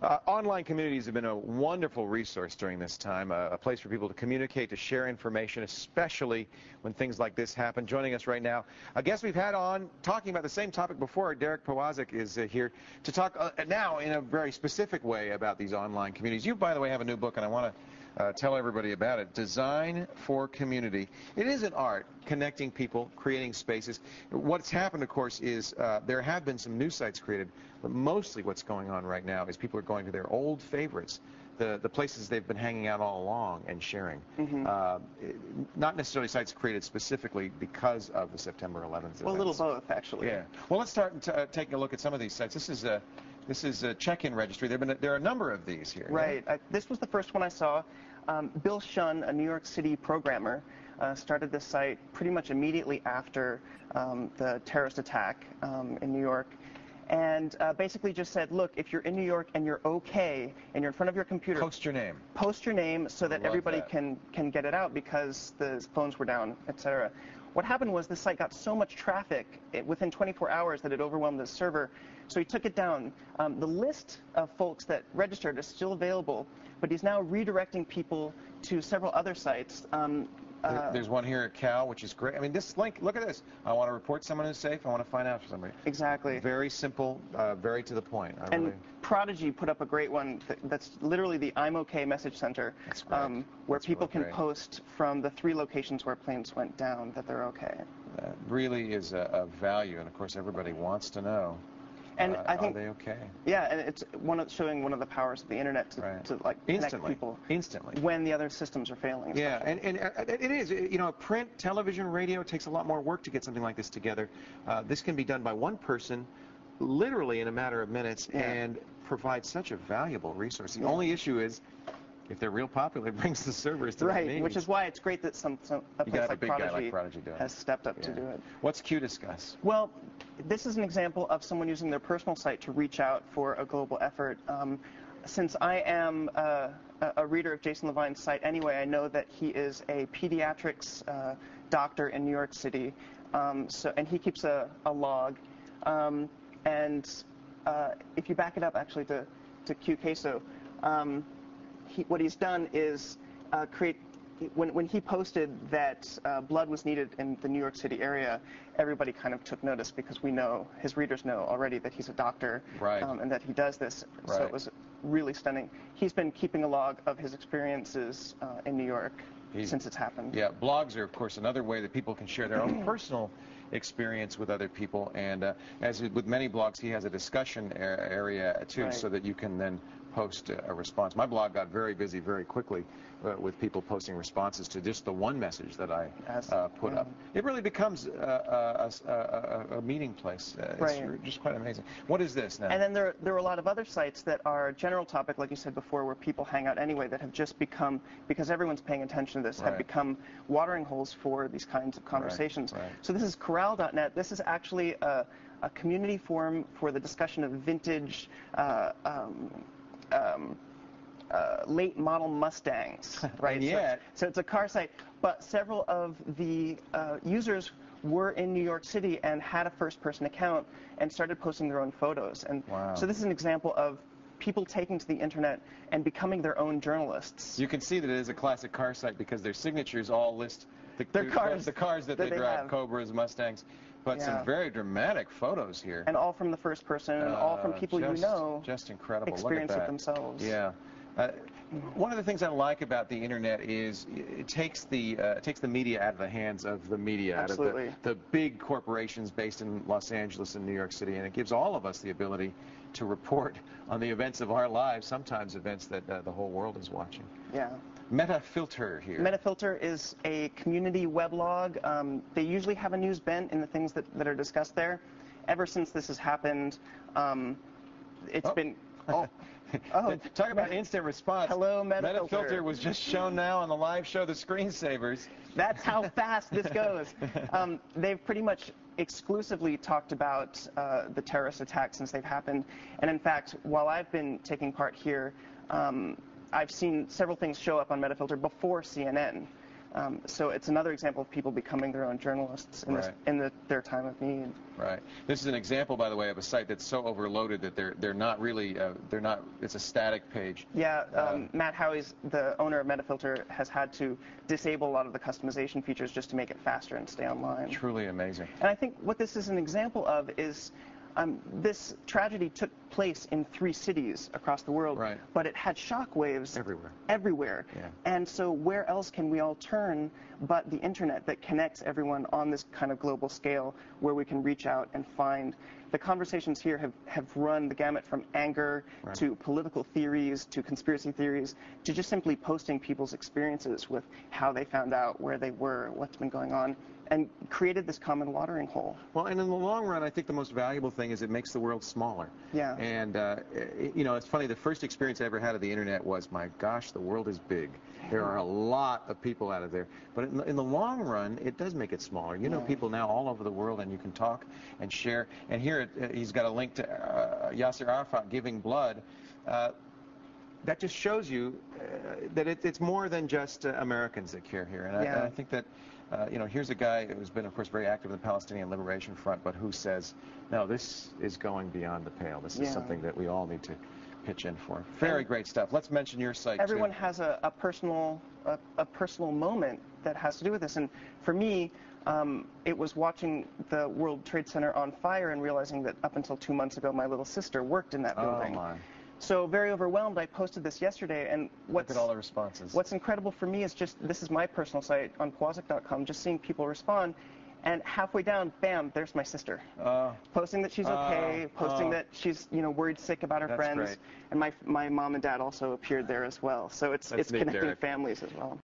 Online communities have been a wonderful resource during this time, a place for people to communicate, to share information, especially when things like this happen. Joining us right now, a guest we've had on talking about the same topic before, Derek Powazik, is here to talk now in a very specific way about these online communities. You, by the way, have a new book, and I want to tell everybody about it. Design for Community. It is an art, connecting people, creating spaces. What's happened, of course, is there have been some new sites created, but mostly what's going on right now is people are going to their old favorites, the places they've been hanging out all along and sharing. Not necessarily sites created specifically because of the September 11th Well, a little both, actually. Yeah. Well, let's start taking a look at some of these sites. This is a check-in registry. There are a number of these here. Right. Yeah? This was the first one I saw. Bill Shun, a New York City programmer, started this site pretty much immediately after the terrorist attack in New York. And basically just said, look, if you're in New York and you're okay and you're in front of your computer, post your name. Post your name so that everybody can get it out because the phones were down, etc. What happened was this site got so much traffic within 24 hours that it overwhelmed the server, so he took it down. The list of folks that registered is still available, but he's now redirecting people to several other sites. There's one here at Cal, which is great. I mean, this link, look at this. I want to report someone who's safe. I want to find out for somebody. Exactly. Very simple, very to the point. And Prodigy put up a great one that's literally the I'm OK message center, where people can post from the 3 locations where planes went down that they're okay. That really is a value, and of course everybody wants to know. And I think, are they okay? Yeah, and it's showing one of the powers of the internet to like connect people instantly when the other systems are failing. Yeah, and it is. You know, print, television, radio takes a lot more work to get something like this together. This can be done by one person, literally in a matter of minutes, and provide such a valuable resource. The only issue is, if they're real popular, it brings the servers to the meetings. Which is why it's great that a place like Prodigy has stepped up to do it. What's Q Discuss? Well, this is an example of someone using their personal site to reach out for a global effort. Since I am a reader of Jason Levine's site anyway, I know that he is a pediatrics doctor in New York City, and he keeps a log. If you back it up actually to Q Queso, what he's done is when he posted that blood was needed in the New York City area, everybody kind of took notice because we know, his readers know already that he's a doctor and that he does this. So it was really stunning. He's been keeping a log of his experiences in New York since it's happened. Yeah, blogs are, of course, another way that people can share their own personal experience with other people. And as with many blogs, he has a discussion area, too, so that you can then post a response. My blog got very busy very quickly with people posting responses to just the one message that I put up. It really becomes a meeting place. It's just quite amazing. What is this now? And then there are a lot of other sites that are general topic, like you said before, where people hang out anyway, that have just become, because everyone's paying attention to this, have become watering holes for these kinds of conversations. So this is Corral.net. This is actually a community forum for the discussion of vintage late model Mustangs, right? So it's a car site, but several of the users were in New York City and had a first-person account and started posting their own photos. And so this is an example of people taking to the internet and becoming their own journalists. You can see that it is a classic car site because their signatures all list the cars that they drive, Cobras, Mustangs. But some very dramatic photos here. And all from the first person, and all from people you know. Just incredible. Experience it themselves. Yeah. One of the things I like about the internet is it takes the media out of the hands of the media, out of the big corporations based in Los Angeles and New York City, and it gives all of us the ability to report on the events of our lives, sometimes events that the whole world is watching. Yeah. MetaFilter here. MetaFilter is a community weblog. They usually have a news bent in the things that are discussed there. Ever since this has happened, it's been... Talk about instant response. Hello, MetaFilter. MetaFilter was just shown now on the live show, The Screensavers. That's how fast this goes. They've pretty much exclusively talked about the terrorist attacks since they've happened. And in fact, while I've been taking part here, I've seen several things show up on MetaFilter before CNN. So it's another example of people becoming their own journalists in, their time of need. Right. This is an example, by the way, of a site that's so overloaded that they're not really it's a static page. Yeah. Matt Howie's, the owner of MetaFilter, has had to disable a lot of the customization features just to make it faster and stay online. Truly amazing. And I think what this is an example of is this tragedy took place in 3 cities across the world, but it had shockwaves everywhere. Yeah. And so where else can we all turn but the internet that connects everyone on this kind of global scale, where we can reach out and find. The conversations here have run the gamut from anger to political theories to conspiracy theories to just simply posting people's experiences with how they found out, where they were, what's been going on, and created this common watering hole. Well, and in the long run, I think the most valuable thing is it makes the world smaller. Yeah. And, you know, it's funny, the first experience I ever had of the internet was, my gosh, the world is big. There are a lot of people out of there. But in the long run, it does make it smaller. You know people now all over the world, and you can talk and share. And here, he's got a link to Yasser Arafat giving blood. That just shows you that it's more than just Americans that care here. And I think that, you know, here's a guy who's been, of course, very active in the Palestinian Liberation Front, but who says, no, this is going beyond the pale. This is something that we all need to pitch in for. Very great stuff. Let's mention your site, Everyone too. has a personal moment that has to do with this. And for me, it was watching the World Trade Center on fire and realizing that up until 2 months ago, my little sister worked in that building. Oh, my. So very overwhelmed, I posted this yesterday, and look at all the responses. What's incredible for me is just, this is my personal site on Pwazik.com, just seeing people respond, and halfway down, bam, there's my sister. Posting that she's okay, posting that she's, you know, worried sick about her friends. Great. And my mom and dad also appeared there as well. So it's connecting families as well.